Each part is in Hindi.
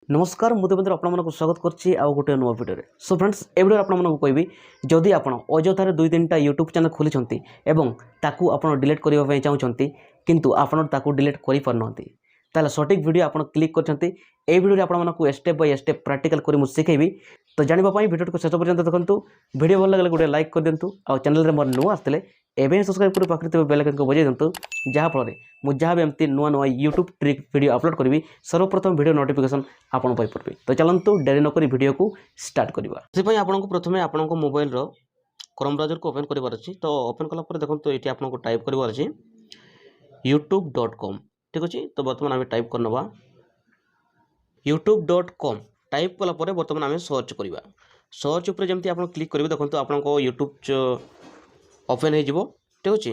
नमस्कार मु देवेंद्र आपको स्वागत करछि आ गोटे नुआ वीडियो रे। सो फ्रेंड्स ए वीडियो आपको कहबी जदि आप अजथार 2-3टा यूट्यूब चैनल खोली एवं ताकू आप डिलीट करने चाहते किंतु आपड़ ताकू डिलीट कर पारना ताले सटीक वीडियो आप क्लिक करछंती। ए वीडियो आपको स्टेप बाय स्टेप प्रैक्टिकल करी मु सिखेबी। तो जानिबा वीडियो को शेष पर्यंत देखंतु। वीडियो भल लगे गोटे लाइक कर दिंतु आ चैनल रे मोर नुआ आसले एवं सब्सक्राइब कर पाखरे तबे बेल आइकन को बजाय दिंतु जहाँ फल मु जहाँ भी एमती नुआ नुआ यूट्यूब ट्रिक वीडियो अपलोड करी सर्वप्रथम वीडियो नोटिफिकेशन आपन पाई परबे। तो चलंतु डेरी न करी वीडियो को स्टार्ट करबा। से पई आपनको प्रथमे आपनको मोबाइल रो क्रोम ब्राउजर को ओपन करबार अछि। तो ओपन कला पर देखंतु एठी आपनको टाइप करबार अछि youtube.com ठीक अछि। तो वर्तमान आमे टाइप करनबा youtube.com टाइप कला पर वर्तमान आमे सर्च करबा। सर्च ऊपर जेमति आपन क्लिक करबे देखंतु आपनको यूट्यूब ओपन हो जिवो ठीक अछि।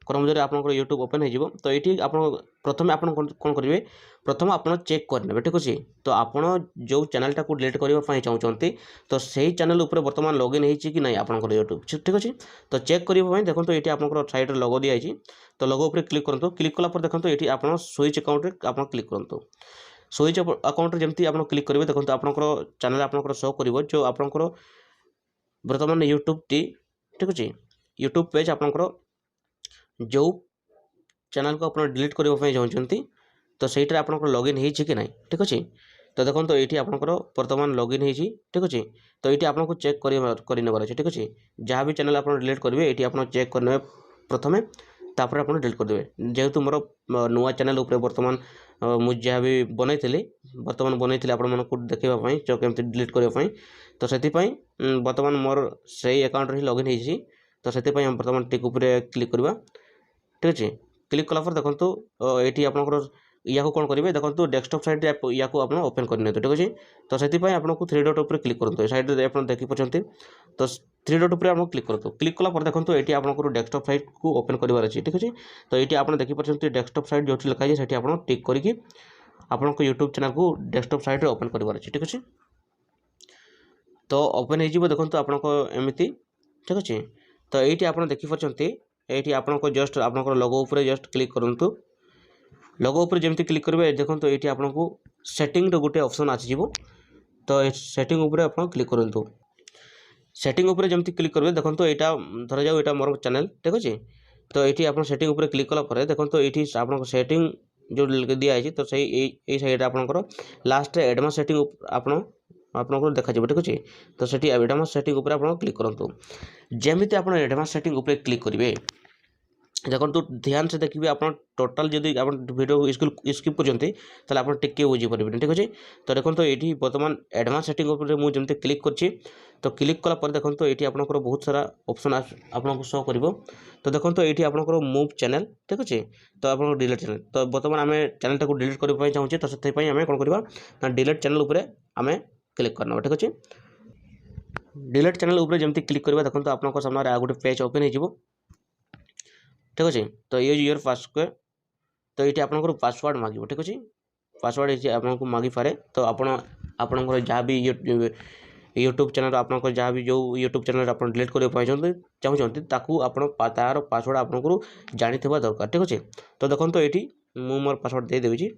क्रोम ब्राउजर आपन यूट्यूब ओपन हो जिवो। तो एठी आपन प्रथमे आपन कोन करिवे प्रथम आपन चेक करनेबे ठीक अछि। तो आपन जो चैनल टा को डिलीट करबा पई चाहउचंती तो सही चैनल ऊपर वर्तमान लॉगिन हेछि कि नै आपन यूट्यूब ठीक अछि। तो चेक करबा पई देखंतु एठी आपन साइड रे लोगो दिया हेछि। तो लोगो ऊपर क्लिक करंतु। क्लिक कला पर देखंतु एठी आपन स्विच अकाउंट रे आपन क्लिक करंतु। स्विच अकाउंट रे जेमति आपन क्लिक करबे देखंतु आपन चैनल आपन शो करबो जो आपन वर्तमान यूट्यूब टी ठीक अछि। यूट्यूब पेज आपन जो चैनल को अपन डिलीट करबा पई चाहउचंती तो सेटा आपन लॉगिन हेछि कि नै ठीक अछि। तो देखंतु एठी आपन वर्तमान लॉगिन हेछि ठीक अछि। तो एठी आपन को चेक करनेबार अछि ठीक अछि। जहाँ भी चैनल आपन डिलीट करबे एठी आपन चेक करने प्रथमे तापर आपन डिलीट कर देबे। जेहेतु मोर नुआ चैनल ऊपर वर्तमान मु जहाँ भी बनैथिली वर्तमान बनैथिली आपन मन को देखैबा पई जो केमति डिलीट करबा पई। तो सेति पई वर्तमान मोर सही अकाउंट रे लॉगिन हेछि। तो सेति पई हम वर्तमान टिक ऊपर क्लिक करबा ठीक अछि। क्लिक कला पर देखंतु एठी आपन या को कोन करिवे देखंतु डेस्कटॉप साइड रे या को आपन ओपन करने ठीक अछि। तो सेति पई आपन को 3 डॉट ऊपर क्लिक करंतु। साइड रे आपन देखि पछंती तो 3 डॉट ऊपर आपन क्लिक करंतु। क्लिक कला पर देखंतु एठी आपन को डेस्कटॉप साइड को ओपन करिवार अछि ठीक अछि। तो एठी आपन देखि पछंती डेस्कटॉप साइड जोठी लिखा छै सेठी आपन टिक करिकि आपन को YouTube चैनल को डेस्कटॉप साइड रे ओपन करिवार अछि ठीक अछि। तो ओपन हे जिवो देखंतु आपन को एमिति ठीक अछि। तो एठी आपन देखि पछंती एठी आपन को जस्ट आपन को लोगो ऊपर जस्ट क्लिक करंतु। लोगो ऊपर जेमति क्लिक करबे देखंतु एठी आपन को सेटिंग रो गुटे ऑप्शन आछि जिवो। तो सेटिंग ऊपर आपन क्लिक करंतु। सेटिंग ऊपर जेमति क्लिक करबे देखंतु एटा धरा जाऊ एटा मोर चैनल ठीक अछि। तो एठी आपन सेटिंग ऊपर क्लिक कला पर देखंतु एठी आपन को सेटिंग जो दिया है तो सही ए साइड आपन लास्ट एडवांस सेटिंग आपन आपन देखा जिवो ठीक अछि। तो सेठी एडवांस सेटिंग ऊपर आपन क्लिक करंतु। जेमिति आपन एडवांस सेटिंग ऊपर क्लिक करिवे देखंतु ध्यान से देखिबे आपन टोटल जदी आपन वीडियो स्किप करजंती तले आपन टिके बुझी परबे ठीक अछि। तो देखंतु एठी वर्तमान एडवांस सेटिंग ऊपर मु जेमते क्लिक करछि तो क्लिक कला पर देखंतु एठी आपन बहुत सारा ऑप्शन आपन को शो करबो। तो देखंतु एठी आपन मूव चैनल ठीक अछि। तो आपन डिलीट चैनल तो वर्तमान हमें चैनल टाको डिलीट करबा पई चाहूछि तो सेते पई हमें कोन करबा ना डिलीट चैनल ऊपर हमें क्लिक करना ठीक अछि। डिलीट चैनल ऊपर जेमते क्लिक करबा देखंतु आपन को सामने आ गुटे पेज ओपन हे जिवो ठीक अछि। तो यूज योर पासवर्ड तो ये आपन पासवर्ड मांगिबो ठीक अछि। पासवर्ड ये आपन को मांगी पारे। तो आपन जहाँ भी यूट्यूब चैनल आपन जहाँ भी जो यूट्यूब चैनल आपन डिलीट करबा पई चाहउचंती ताकू आपन तार पासवर्ड आपन को जानिथिबा दरकार ठीक अछि। तो देखंतु एठी मु मोर पासवर्ड दे देबी।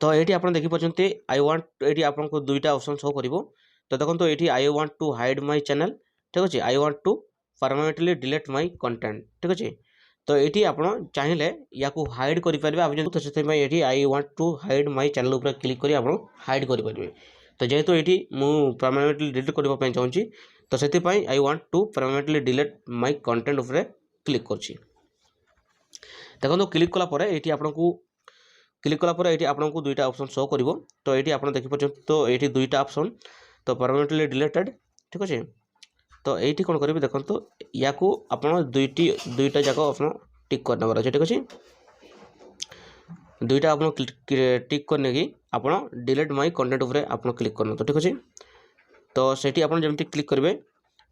तो एठी आपन देखि पछंती आई वांट एठी आपन को दुईटा ऑप्शन शो करिवो। तो देखंतु एठी I want to hide my channel ठीक अछि। I want to permanently delete my content ठीक अछि। तो एठी आपन चाहिले या को हाइड करि परबे आप तो सेते में एठी I want to hide my channel ऊपर क्लिक करी आपन हाइड करि परबे। तो जेहेतु एठी मु परमानेंटली डिलीट करबा पई चाहूछि तो सेते पई I want to permanently delete my content ऊपर क्लिक करछि। देखंतु क्लिक कला पर एठी आपन को क्लिक कला पर एठी आपन को दुईटा ऑप्शन शो करिवो। तो एठी आपन देखि पछ तो एठी दुईटा ऑप्शन तो परमानेंटली डिलीटेड ठीक अछि। तो एठी कोन करिवे देखंतु या को आपन दुईटा जाको ऑप्शन टिक करनबर अछि ठीक अछि। दुईटा आपन टिक करने की आपन डिलीट माय कंटेंट ऊपर आपन क्लिक करन तो ठीक अछि। तो सेठी आपन जेमति क्लिक करबे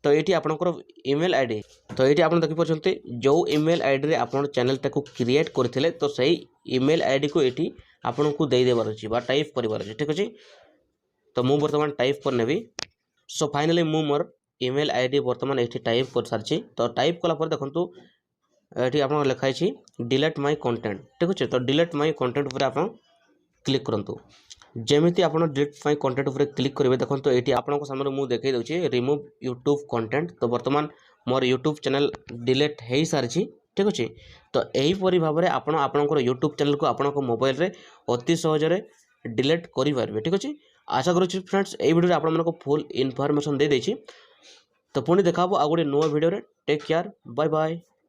तो एठी आपनकर ईमेल आईडी तो एठी आपन देखि पछंती जो ईमेल आईडी रे आपन चैनल टाको क्रिएट करथिले तो सही ईमेल आईडी को एठी आपन को देई देबार अछि बा टाइप करिवार अछि ठीक अछि। तो मु वर्तमान टाइप कर नेबी। सो फाइनली मु मोर ईमेल आईडी वर्तमान एठी टाइप कर सारछि। तो टाइप कला पर देखंतु ये आप लिखाई डिलीट माय कंटेंट ठीक अच्छे। तो डिलीट माय कंटेंट पर आप क्लिक करंतु। जेमिति आप डिलीट माय कंटेंट पर क्लिक करेंगे देखो तो ये आपको सामने मुझे देखई दूसरी रिमूव यूट्यूब कंटेंट। तो बर्तमान मोर यूट्यूब चैनल डिलीट हो सारी ठीक अच्छे। तो यहीपरी भाव में आपणकर यूट्यूब चैनल को आपण मोबाइल रे अति सहजरे डिलीट करेंगे ठीक अच्छे। आशा करुच्ची फ्रेंड्स ये वीडियो आपको फुल इनफॉरमेशन दे देछि। तो पुणी देखा आ गोटे नुआ वीडियो रे। Take care bye bye.